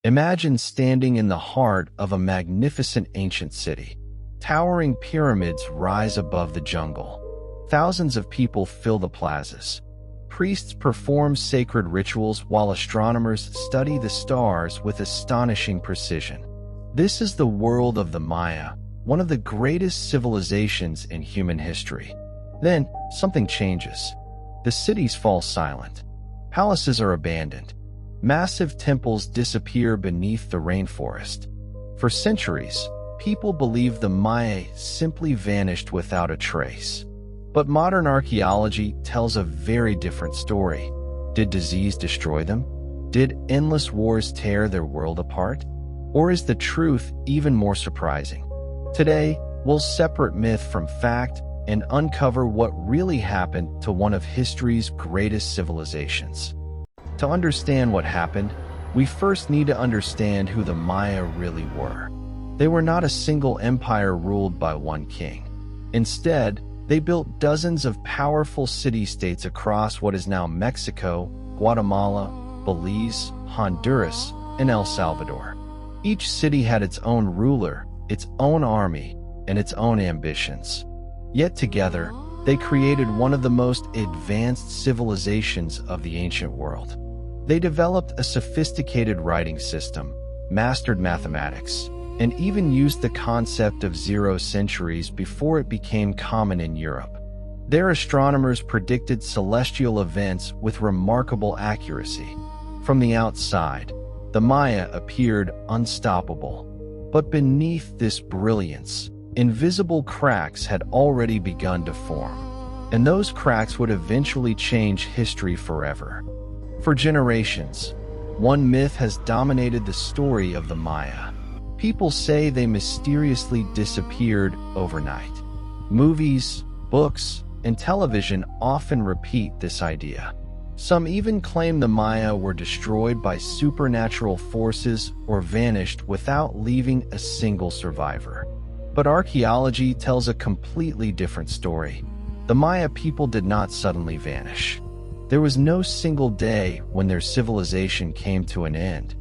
Imagine standing in the heart of a magnificent ancient city. Towering pyramids rise above the jungle. Thousands of people fill the plazas. Priests perform sacred rituals while astronomers study the stars with astonishing precision. This is the world of the Maya, one of the greatest civilizations in human history. Then, something changes. The cities fall silent. Palaces are abandoned. Massive temples disappear beneath the rainforest. For centuries, people believed the Maya simply vanished without a trace. But modern archaeology tells a very different story. Did disease destroy them? Did endless wars tear their world apart? Or is the truth even more surprising? Today, we'll separate myth from fact and uncover what really happened to one of history's greatest civilizations. To understand what happened, we first need to understand who the Maya really were. They were not a single empire ruled by one king. Instead, they built dozens of powerful city-states across what is now Mexico, Guatemala, Belize, Honduras, and El Salvador. Each city had its own ruler, its own army, and its own ambitions. Yet together, they created one of the most advanced civilizations of the ancient world. They developed a sophisticated writing system, mastered mathematics, and even used the concept of 0 centuries before it became common in Europe. Their astronomers predicted celestial events with remarkable accuracy. From the outside, the Maya appeared unstoppable. But beneath this brilliance, invisible cracks had already begun to form. And those cracks would eventually change history forever. For generations, one myth has dominated the story of the Maya. People say they mysteriously disappeared overnight. Movies, books, and television often repeat this idea. Some even claim the Maya were destroyed by supernatural forces or vanished without leaving a single survivor. But archaeology tells a completely different story. The Maya people did not suddenly vanish. There was no single day when their civilization came to an end.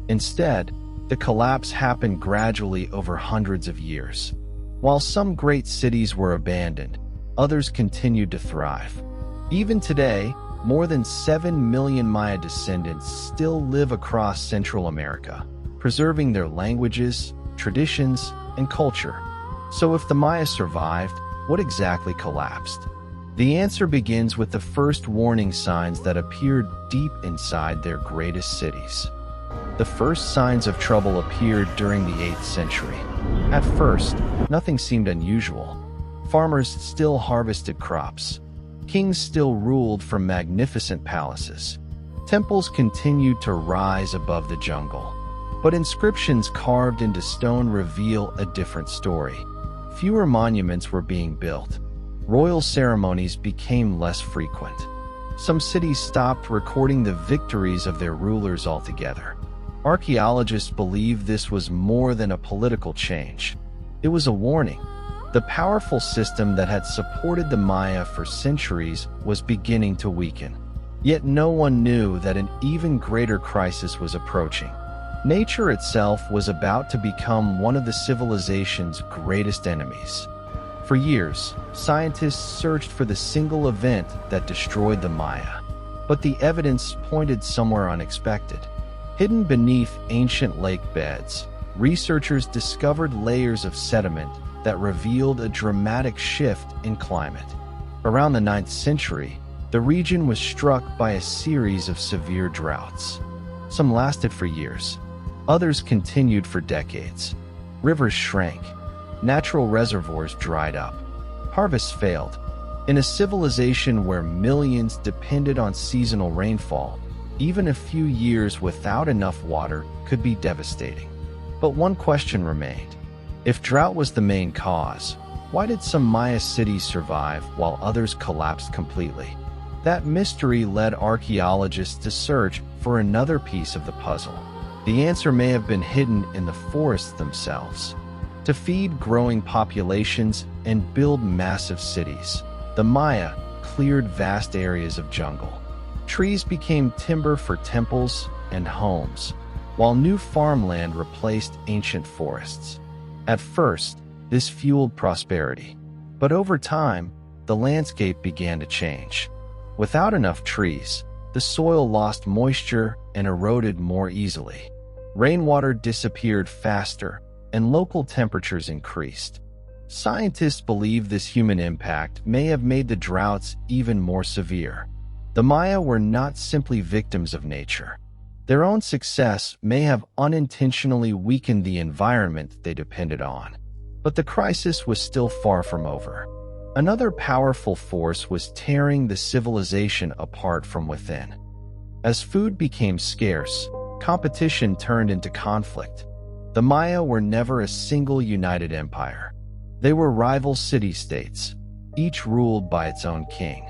Instead, the collapse happened gradually over hundreds of years. While some great cities were abandoned, others continued to thrive. Even today, more than 7 million Maya descendants still live across Central America, preserving their languages, traditions, and culture. So if the Maya survived, what exactly collapsed? The answer begins with the first warning signs that appeared deep inside their greatest cities. The first signs of trouble appeared during the 8th century. At first, nothing seemed unusual. Farmers still harvested crops. Kings still ruled from magnificent palaces. Temples continued to rise above the jungle. But inscriptions carved into stone reveal a different story. Fewer monuments were being built. Royal ceremonies became less frequent. Some cities stopped recording the victories of their rulers altogether. Archaeologists believe this was more than a political change. It was a warning. The powerful system that had supported the Maya for centuries was beginning to weaken. Yet no one knew that an even greater crisis was approaching. Nature itself was about to become one of the civilization's greatest enemies. For years, scientists searched for the single event that destroyed the Maya. But the evidence pointed somewhere unexpected. Hidden beneath ancient lake beds, researchers discovered layers of sediment that revealed a dramatic shift in climate. Around the 9th century, the region was struck by a series of severe droughts. Some lasted for years. Others continued for decades. Rivers shrank. Natural reservoirs dried up. Harvests failed. In a civilization where millions depended on seasonal rainfall, even a few years without enough water could be devastating. But one question remained. If drought was the main cause, why did some Maya cities survive while others collapsed completely? That mystery led archaeologists to search for another piece of the puzzle. The answer may have been hidden in the forests themselves. To feed growing populations and build massive cities, the Maya cleared vast areas of jungle. Trees became timber for temples and homes. while new farmland replaced ancient forests. At first, this fueled prosperity. But over time, the landscape began to change. Without enough trees, the soil lost moisture and eroded more easily. Rainwater disappeared faster, and local temperatures increased. Scientists believe this human impact may have made the droughts even more severe. The Maya were not simply victims of nature. Their own success may have unintentionally weakened the environment they depended on. But the crisis was still far from over. Another powerful force was tearing the civilization apart from within. As food became scarce, competition turned into conflict. The Maya were never a single united empire. They were rival city-states, each ruled by its own king.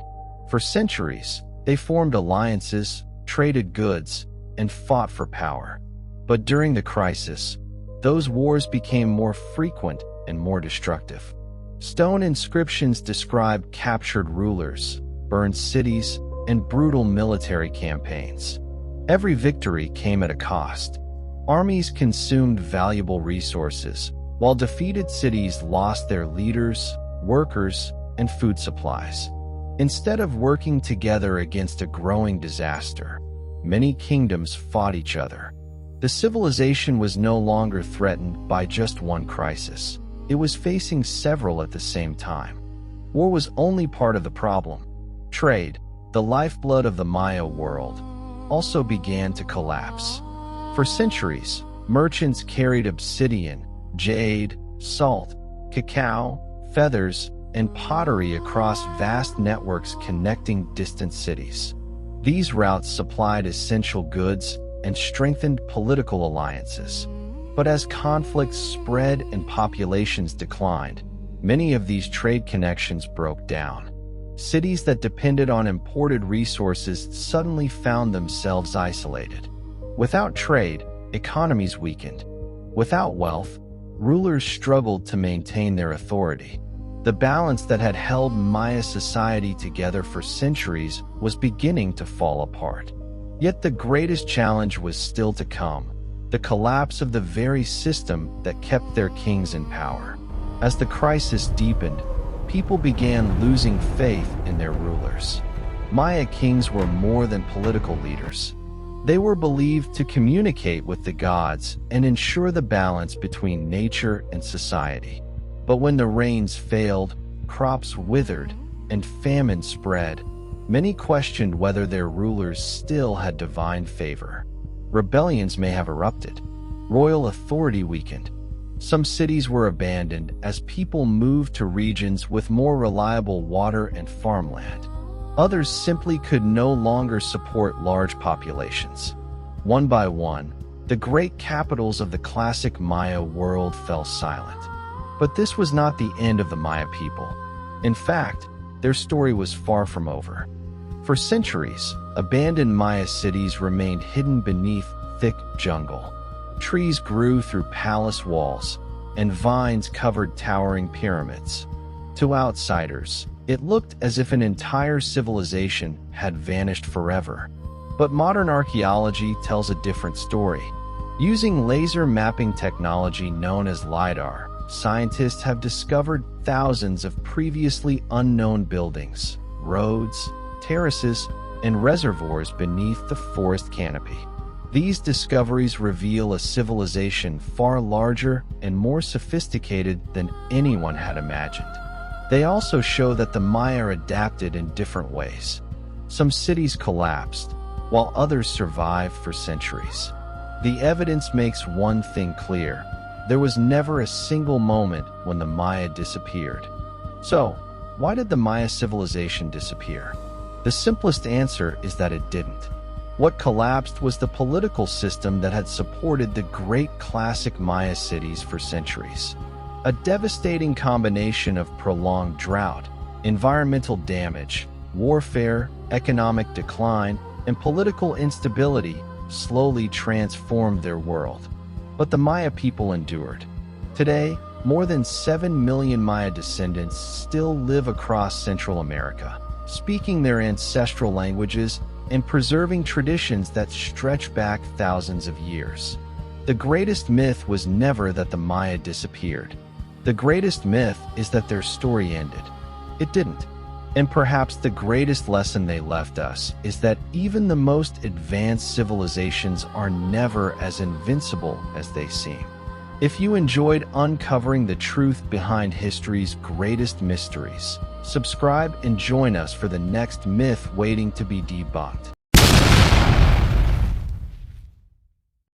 For centuries, they formed alliances, traded goods, and fought for power. But during the crisis, those wars became more frequent and more destructive. Stone inscriptions describe captured rulers, burned cities, and brutal military campaigns. Every victory came at a cost. Armies consumed valuable resources, while defeated cities lost their leaders, workers, and food supplies. Instead of working together against a growing disaster, many kingdoms fought each other. The civilization was no longer threatened by just one crisis. It was facing several at the same time. War was only part of the problem. Trade, the lifeblood of the Maya world, also began to collapse. For centuries, merchants carried obsidian, jade, salt, cacao, feathers, and pottery across vast networks connecting distant cities. These routes supplied essential goods and strengthened political alliances. But as conflicts spread and populations declined, many of these trade connections broke down. Cities that depended on imported resources suddenly found themselves isolated. Without trade, economies weakened. Without wealth, rulers struggled to maintain their authority. The balance that had held Maya society together for centuries was beginning to fall apart. Yet the greatest challenge was still to come: the collapse of the very system that kept their kings in power. As the crisis deepened, people began losing faith in their rulers. Maya kings were more than political leaders. They were believed to communicate with the gods and ensure the balance between nature and society. But when the rains failed, crops withered, and famine spread, many questioned whether their rulers still had divine favor. Rebellions may have erupted. Royal authority weakened. Some cities were abandoned as people moved to regions with more reliable water and farmland. Others simply could no longer support large populations. One by one, the great capitals of the classic Maya world fell silent. But this was not the end of the Maya people. In fact, their story was far from over. For centuries, abandoned Maya cities remained hidden beneath thick jungle. Trees grew through palace walls, and vines covered towering pyramids. To outsiders, it looked as if an entire civilization had vanished forever. But modern archaeology tells a different story. Using laser mapping technology known as LiDAR, scientists have discovered thousands of previously unknown buildings, roads, terraces, and reservoirs beneath the forest canopy. These discoveries reveal a civilization far larger and more sophisticated than anyone had imagined. They also show that the Maya adapted in different ways. Some cities collapsed, while others survived for centuries. The evidence makes one thing clear: there was never a single moment when the Maya disappeared. So, why did the Maya civilization disappear? The simplest answer is that it didn't. What collapsed was the political system that had supported the great classic Maya cities for centuries. A devastating combination of prolonged drought, environmental damage, warfare, economic decline, and political instability slowly transformed their world. But the Maya people endured. Today, more than 7 million Maya descendants still live across Central America, speaking their ancestral languages and preserving traditions that stretch back thousands of years. The greatest myth was never that the Maya disappeared. The greatest myth is that their story ended. It didn't. And perhaps the greatest lesson they left us is that even the most advanced civilizations are never as invincible as they seem. If you enjoyed uncovering the truth behind history's greatest mysteries, subscribe and join us for the next myth waiting to be debunked.